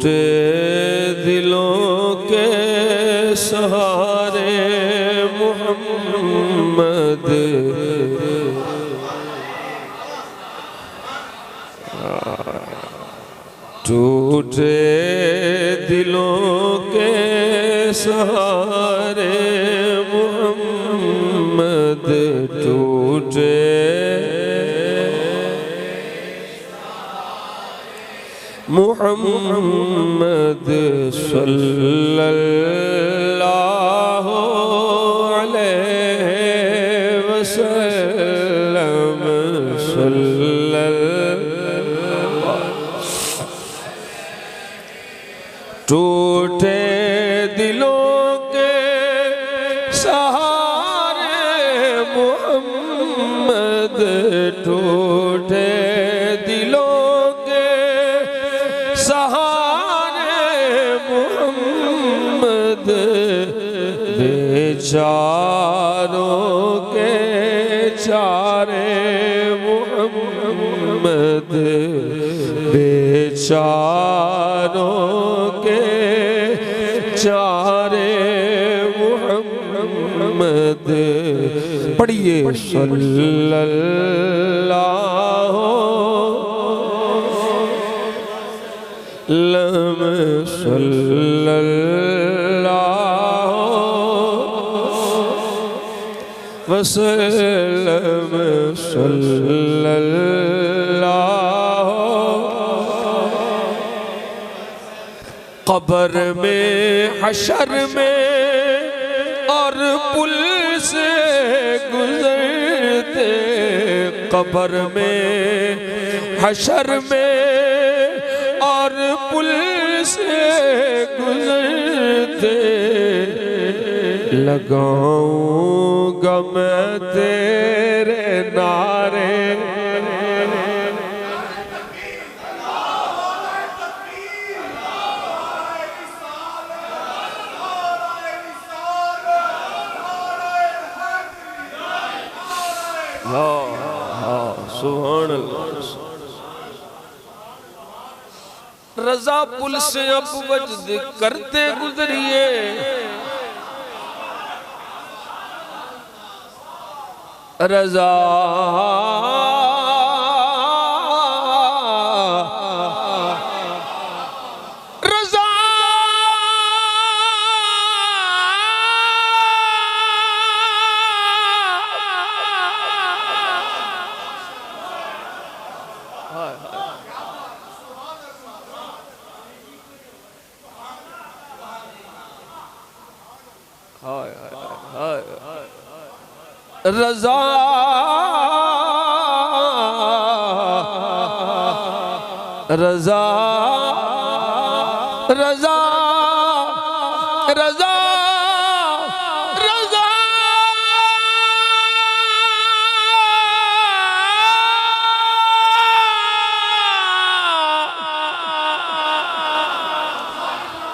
टूटे दिलों के सहारे मोहम्मद टूटे दिलों के सहारे मोहम्मद टूटे मोहम्मद सल्लल्लाहु अलैहि वसल्लम टूटे दिलों के सहारे मोहम्मद टूटे दिलों के सहारे मोहम्मद बेचारों के चारे मोहम्मद बेचारों के चारे मोहम्मद पढ़िए सल्लल्लाहु सल्लल्लाहु वसल्लम सल्लल्लाहु कब्र में हशर में और पुल से गुजरते कब्र में हशर में और पुल से गुजरते लगाऊंगा मैं तेरे नारे सुभान अल्लाह रजा पुल से अब वजद करते गुजरिए रजा रजा रजा रजा रजा रजा रजा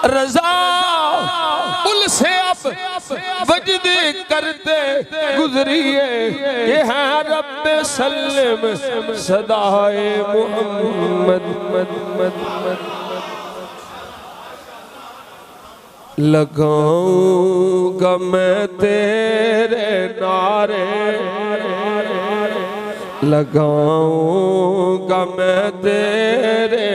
रजा पुल से अब वजद करते गुजरिए ये है रब सल्लम सदाए मोहम्मद लगाऊंगा मैं तेरे नारे लगाऊंगा मैं तेरे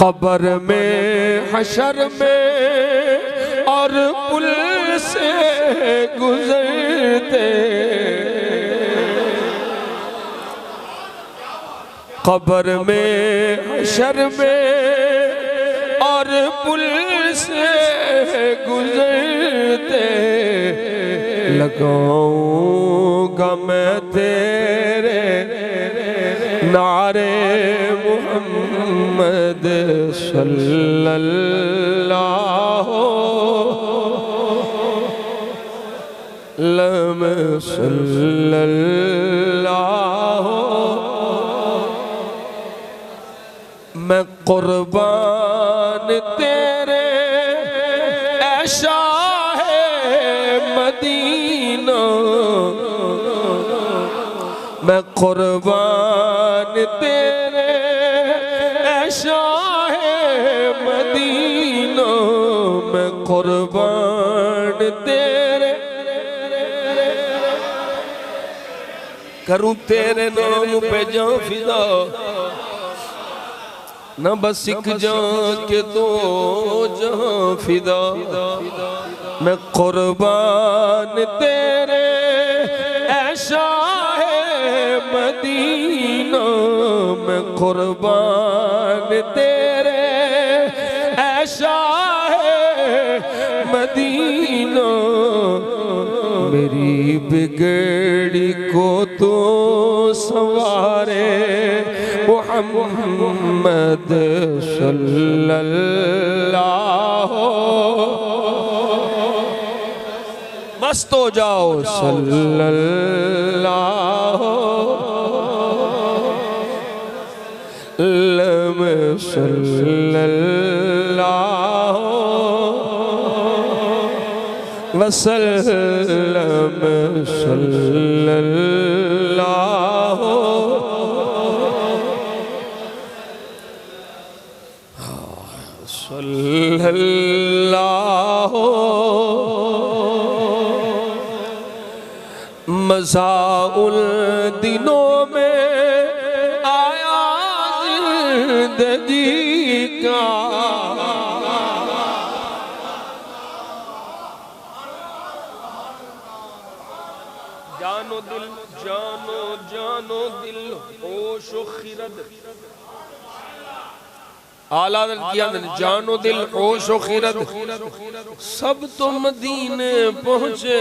कब्र में हशर में और पुल से गुजरते कब्र में हशर में और पुल से गुजरते लगाऊंगा मैं तेरे नारे मोहम्मद सल्लल्लाहु सल्लल्लाहु मैं कुर्बान तेरे ऐशा है मदीना मैं कुर्बान तेरे शाहे मदीना मैं कुर्बान तेरे करूं तेरे नाम पे जां फिदा न बस एक जान के दो जहां फिदा मैं कुर्बान तेरे ऐशा है मदीना मैं कुर्बान तेरे ऐशा है मदीना मेरी बिगड़ी को तो सवारे मुहम्मद सल्लल्लाहु मस्त हो जाओ सल्लल्लाहु सल्लल्लाहु वसल्लम सल्लल्लाहु सल्लल्लाहु मज़ाउल दिनों में आया जिंदगी का जानो दिल जानो जानो दिल होश खिरद आला किया जानो दिल होश खिरद सब तो मदीने पहुंचे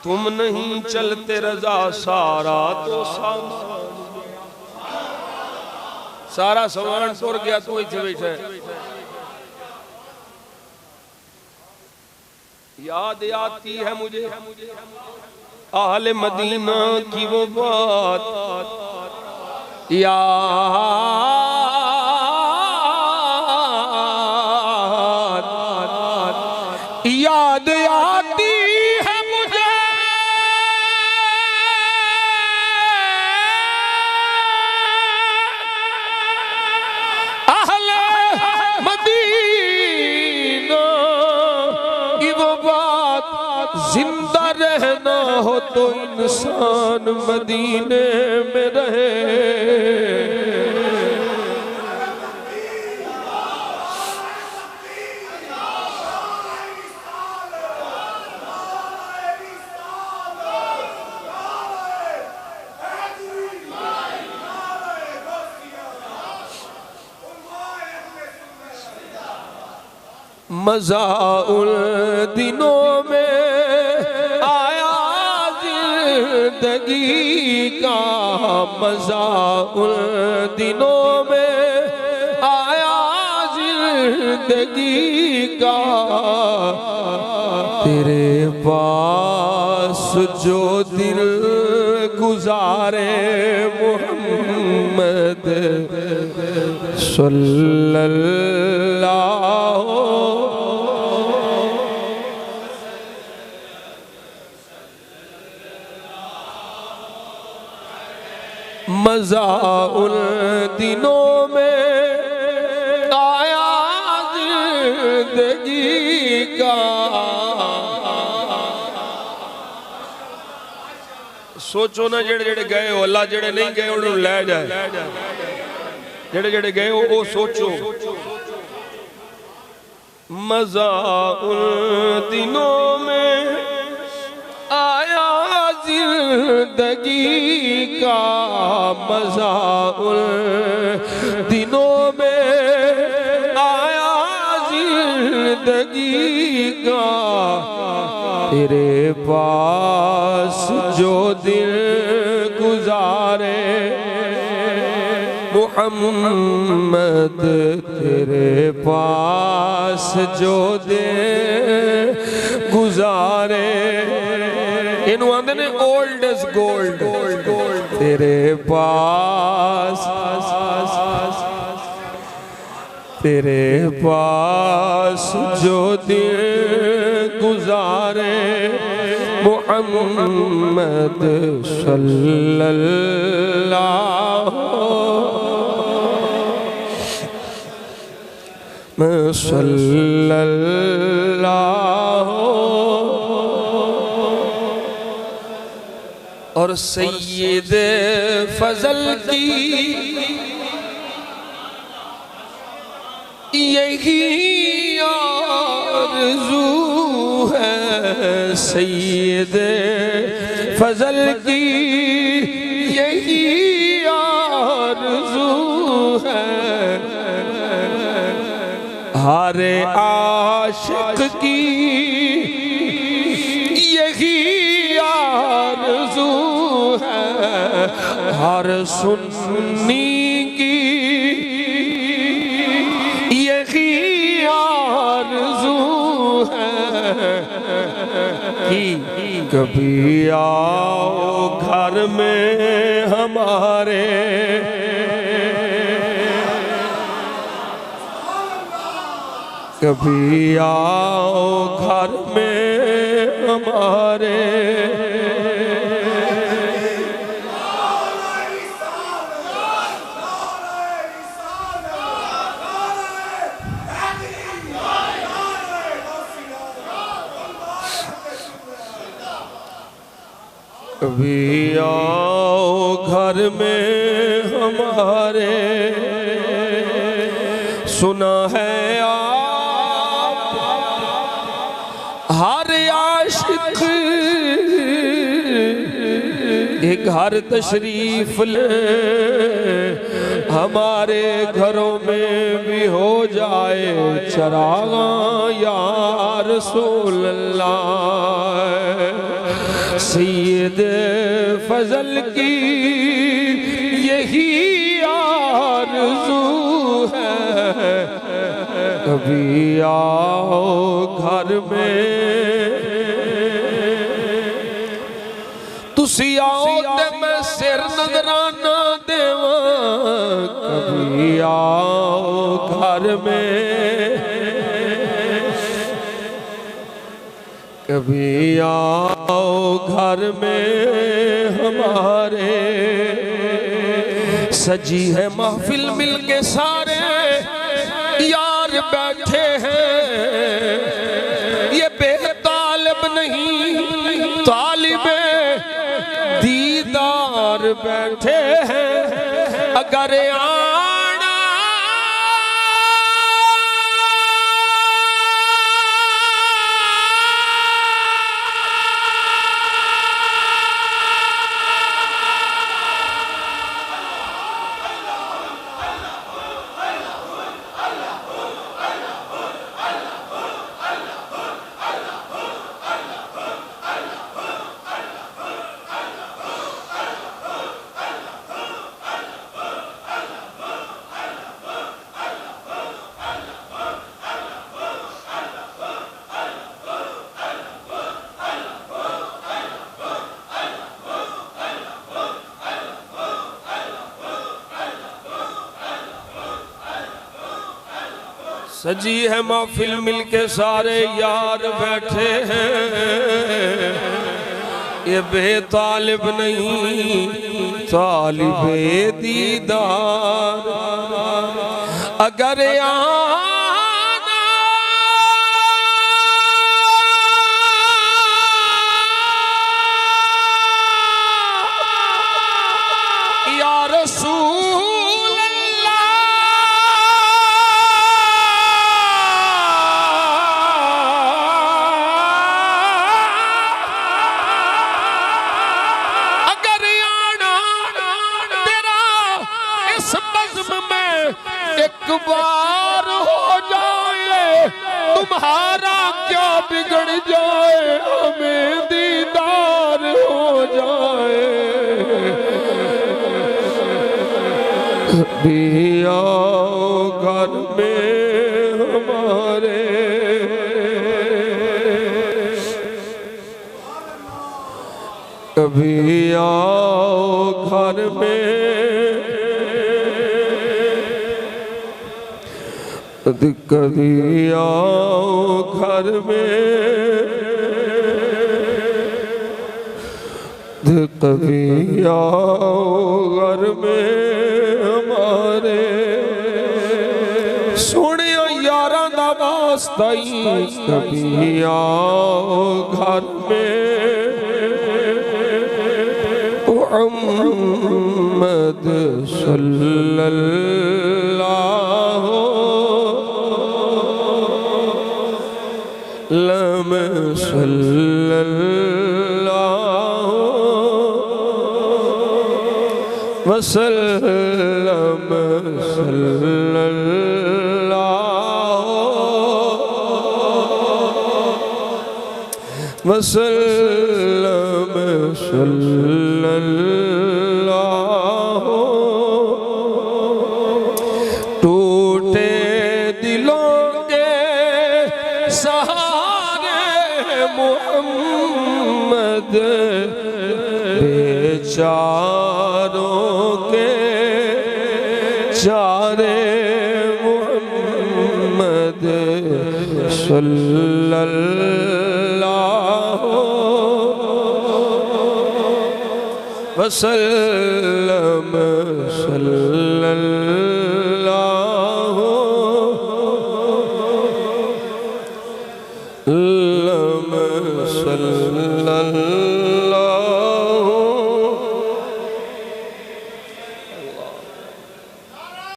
तुम नहीं चलते रजा सारा तो सारा सामान तुर गया तू इथे बैठे याद आती है मुझे आहले मदीना की वो बात याद आती है मुझे आहले मदीना की वो बात जिंदा रहना हो तो इंसान मदीने में रहे मज़ाउल दिनों में आया जिंदगी का मज़ाउल दिनों में आया जिंदगी का तेरे पास जो दिल गुजारे मुहम्मद सल्लल्लाहु मज़ाउल दिनों में आया जिंदगी का सोचो ना जेड़े जेड़े गए हो अल्लाह जेड़े नहीं गए उन्होंने ले जाए जेड़े जेड़े गए हो वो सोचो मज़ाउल दिनों में आया जिंदगी का मज़ाउल दिनों में आया जिंदगी का तेरे पास जो दिल गुजारे मुहम्मद तेरे पास जो दिल गुजारे इन्हों आंदे ने ओल्ड इज गोल्ड तेरे पास जो दिल गुजारे मुहम्मद सल्लल्लाहु सल्लल्लाहु और सैयद फजल की यही आरज़ू है, सैयद फजल की यही आरज़ू है, हर आशिक की यही आरज़ू है, हर सुन्नी की यही आरज़ू है कि कभी आओ घर में हमारे, कभी आओ घर में हमारे, कभी आओ घर में हमारे। सुना है हर आशिक एक घर तशरीफ ले, हमारे घरों में भी हो जाए चरागा या रसूल अल्लाह। सैयद फजल की यही आरज़ू है, कभी आओ घर में, तुसी आओ ते मैं सिर नजराना देवां, कभी आओ घर में, कभी आओ घर में हमारे। सजी है महफिल मिलके सारे यार बैठे हैं, ये बेतालिब नहीं तालिबे दीदार बैठे हैं। अगर आना सजी है महफिल मिलके सारे यार बैठे हैं, ये बेतालिब नहीं तालिबे दीदार। अगर आना या रसूल एक बार हो जाए, तुम्हारा क्या बिगड़ जाए, हमें दीदार हो जाए। कभी आओ घर में हमारे, कभी आओ घर में, कभी आओ घर में, कभी आओ घर में हमारे। सोने यारा वास्ता कभी आओ घर में मुहम्मद सल्लल्लाहु अलैहि वसल्लम वसल्लम सल्लल्लाहु टूटे दिलों के सहारे मुहम्मद बेचारों के चारे मुहम्मद सल्लल्लाहु वसल्लम सल्लल्लाहु अलैहि वसल्लम।